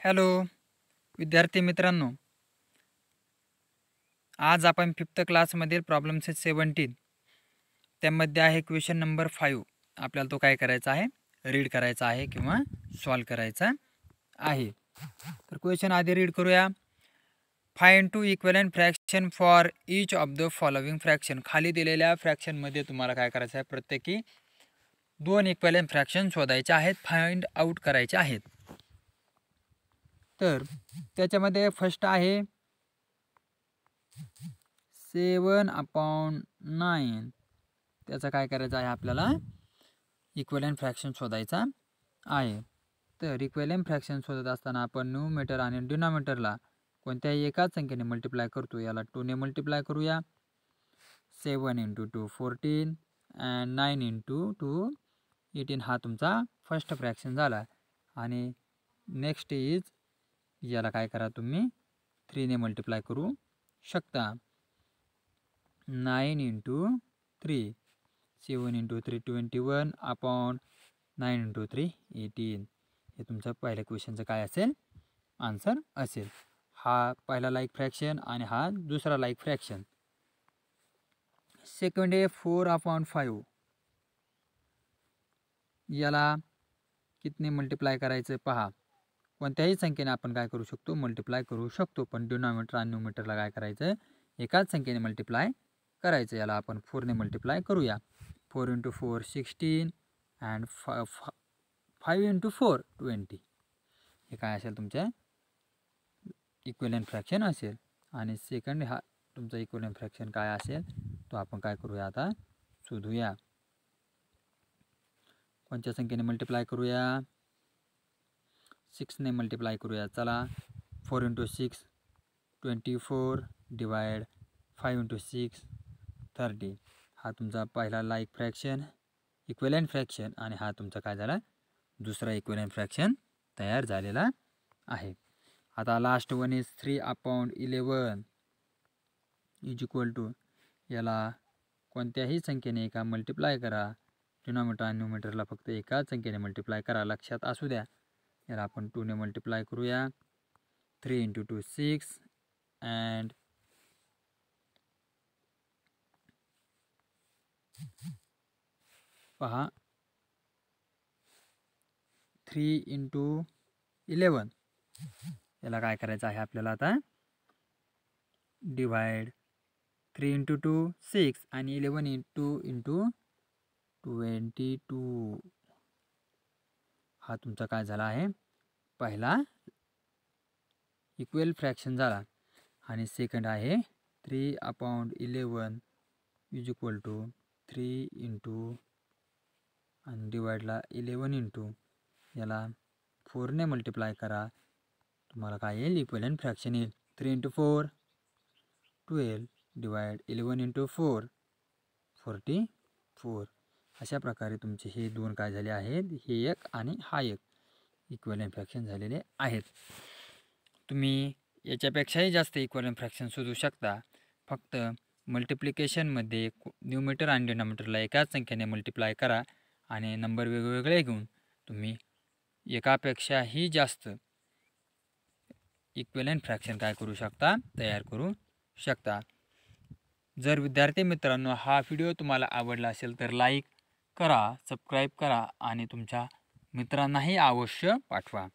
Hello विद्यार्थी मित्रांनो, आज आपण 5th क्लासमधील प्रॉब्लेम सेट 17 त्यामध्ये आहे क्वेश्चन नंबर 5. आपल्याला तो काय करायचा आहे, रीड करायचा आहे किंवा सॉल्व करायचा आहे. तर क्वेश्चन आधी रीड करूया. Find two equivalent fraction for each of the following fraction. खाली दिलेल्या फ्रॅक्शनमध्ये तुम्हाला काय करायचं आहे, प्रत्येकी 2 इक्विव्हॅलेंट फ्रॅक्शन शोधायचे आहेत, फाइंड आउट करायचे आहेत. तर त्याच्यामध्ये फर्स्ट आहे 7/9. त्याचा काय करायचं आहे, आपल्याला इक्विव्हॅलेंट फ्रॅक्शन शोधायचा आहे. तर इक्विव्हॅलेंट फ्रॅक्शन शोधत असताना आपण न्यूमरेटर आणि डिनॉमिनेटरला कोणत्याही एकाच संख्येने मल्टिप्लाय करतो. याला 2 ने मल्टिप्लाय करूया. 7 × 2 14 अँड 9 × 2 18. हा तुमचा फर्स्ट फ्रॅक्शन झाला. आणि नेक्स्ट इज, याला काय करा, तुम्ही 3 ने मल्टिप्लाय करू शकता. 9 × 3 7 × 3 21 अपॉन 9 × 3 18. हे तुमचं पहिल्या क्वेश्चनचं काय असेल, आन्सर असेल. हा पहिला लाईक फ्रॅक्शन आणि हा दुसरा लाईक फ्रॅक्शन. सेकंड आहे 4/5. याला कितने मल्टिप्लाय करायचं पहा. कोणत्याही संख्येने आपण काय करू शकतो, मल्टिप्लाय करू शकतो. पण डिनॉमिनेटर आणि न्यूमरेटरला काय करायचं, एकाच संख्येने मल्टिप्लाय करायचं. याला आपण 4 ने मल्टिप्लाय करूया. 4 × 4 16 अँड 5 × 4 20. हे काय असेल, तुमचे इक्विव्हॅलेंट फ्रॅक्शन असेल. आणि सेकंड हा तुमचा इक्विव्हॅलेंट फ्रॅक्शन काय असेल, तो आपण काय करूया, आता शोधूया. कोणत्या संख्येने मल्टिप्लाय करूया, 6 ने मल्टिप्लाय करूया. चला, 4 × 6 24 डिवाइड 5 × 6 30. हा तुमचा पहिला लाईक फ्रॅक्शन, इक्विव्हॅलेंट फ्रॅक्शन. आणि हा तुमचा काय झाला, दुसरा इक्विव्हॅलेंट फ्रॅक्शन तयार झालेला आहे. आता last one is 3/11 is equal to, याला कोणत्याही संख्येने एका मल्टिप्लाय करा. डिनॉमिनेटर आणि न्यूमरेटरला फक्त एकाच संख्येने मल्टिप्लाय करा, लक्षात असू द्या. याला आपण 2 ने मल्टिप्लाय करूया. 3 × 2 6 अँड पहा 3 × 11. याला काय करायचं आहे, आपल्याला आता डिवाइड 3 × 2 6 आणि 11 × 22. हा तुमचा काय झाला आहे, पहिला इक्वल फ्रॅक्शन झाला. आणि सेकंड आहे 3/11 इज इक्वल टू 3 × आणि डिवाइडला 11 × याला 4 ने मल्टिप्लाय करा. तुम्हाला काय येईल, इक्विव्हॅलेंट फ्रॅक्शन येईल. 3 × 4 12 डिवाइड 11 × 4 44. अशा प्रकारे तुमचे हे दोन काय झाले आहेत, हे एक आणि हा एक इक्विव्हॅलेंट फ्रॅक्शन झालेले आहेत. तुम्ही याच्यापेक्षाही जास्त इक्विव्हॅलेंट फ्रॅक्शन शोधू शकता. फक्त मल्टिप्लिकेशनमध्ये न्यूमरेटर आणि डिनॉमिनेटरला एकाच संख्येने मल्टिप्लाय करा आणि नंबर वेगवेगळे घेऊन तुम्ही एकापेक्षाही जास्त इक्विव्हॅलेंट फ्रॅक्शन काय करू शकता, तयार करू शकता. जर विद्यार्थी मित्रांनो हा व्हिडिओ तुम्हाला आवडला असेल तर लाईक करा, सबस्क्राईब करा आणि तुमच्या मित्रांनाही अवश्य पाठवा.